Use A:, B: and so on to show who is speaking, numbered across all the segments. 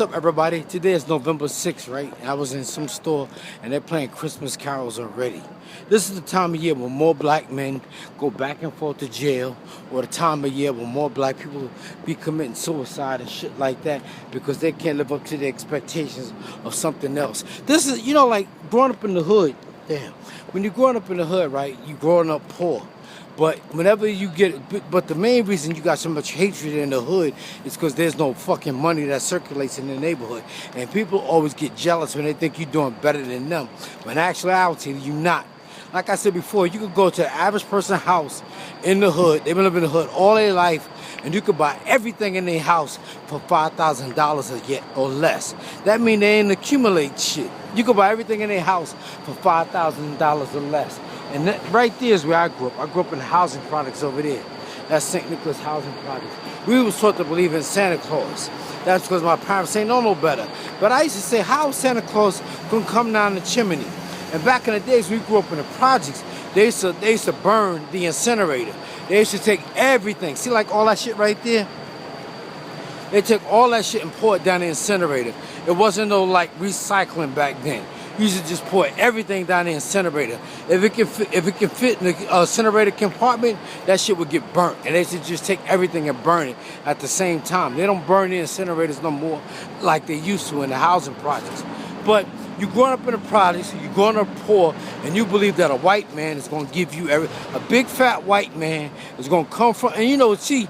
A: What's up, everybody? Today is November 6th, right? I was in some store and they're playing Christmas carols already. This is the time of year when more black men go back and forth to jail, or the time of year when more black people be committing suicide and shit like that because they can't live up to the expectations of something else. This is, like growing up in the hood. Damn. When you're growing up in the hood, right, you're growing up poor. But whenever you but the main reason you got so much hatred in the hood is because there's no fucking money that circulates in the neighborhood. And people always get jealous when they think you're doing better than them. But in actuality, you're not. Like I said before, you could go to the average person's house in the hood. They've been living in the hood all their life. And you could buy everything in their house for $5,000 a year or less. That means they ain't accumulate shit. You could buy everything in their house for $5,000 or less. And that right there is where I grew up. I grew up in the housing products over there. That's St. Nicholas Housing Products. We was taught to believe in Santa Claus. That's because my parents ain't know no better. But I used to say, how Santa Claus gonna come down the chimney? And back in the days, we grew up in the projects. They used to burn the incinerator. They used to take everything. See, like all that shit right there? They took all that shit and pour it down the incinerator. It wasn't no like recycling back then. You should just pour everything down the incinerator. If it can fit in the incinerator compartment, that shit would get burnt. And they should just take everything and burn it at the same time. They don't burn the incinerators no more like they used to in the housing projects. But you growing up in the projects, you growing up poor, and you believe that a white man is going to give you a big fat white man is going to come from. And see,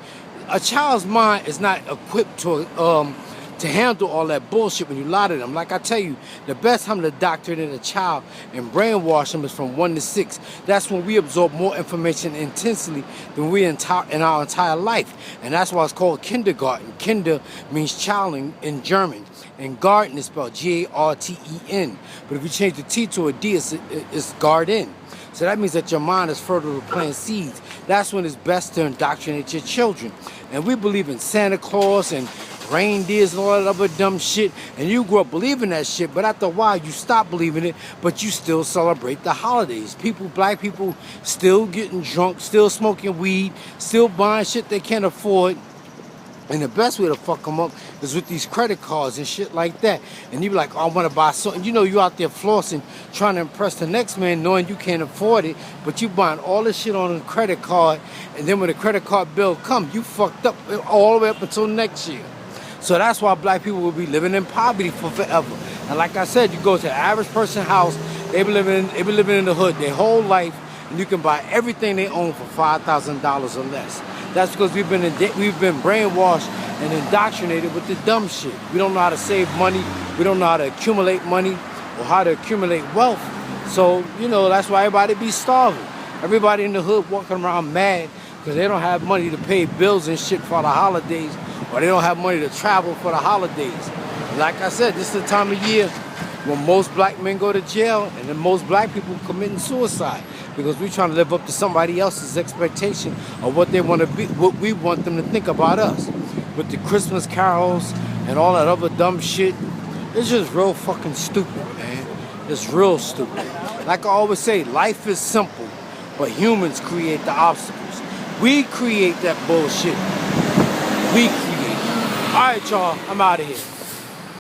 A: a child's mind is not equipped to handle all that bullshit when you lie to them. Like I tell you, the best time to indoctrinate a child and brainwash them is from 1 to 6. That's when we absorb more information intensely than we in our entire life. And that's why it's called kindergarten. Kinder means child in German. And garden is spelled Garten. But if you change the T to a D, it's garden. So that means that your mind is fertile to plant seeds. That's when it's best to indoctrinate your children. And we believe in Santa Claus and reindeers and all that other dumb shit, and you grew up believing that shit, but after a while you stop believing it, but you still celebrate the holidays. Black people still getting drunk, still smoking weed, still buying shit they can't afford. And the best way to fuck them up is with these credit cards and shit like that. And you be like, oh, I want to buy something. You out there flossing, trying to impress the next man, knowing you can't afford it, but you buying all this shit on a credit card, and then when the credit card bill comes, you fucked up all the way up until next year. So that's why black people will be living in poverty for forever. And like I said, you go to the average person's house, they be living in the hood their whole life, and you can buy everything they own for $5,000 or less. That's because we've been brainwashed and indoctrinated with the dumb shit. We don't know how to save money. We don't know how to accumulate money or how to accumulate wealth. So, that's why everybody be starving. Everybody in the hood walking around mad because they don't have money to pay bills and shit for the holidays, or they don't have money to travel for the holidays. Like I said, this is the time of year when most black men go to jail and then most black people committing suicide because we're trying to live up to somebody else's expectation of what they want to be, what we want them to think about us. With the Christmas carols and all that other dumb shit, it's just real fucking stupid, man. It's real stupid. Like I always say, life is simple, but humans create the obstacles. We create that bullshit. We create. All right, y'all, I'm out of here.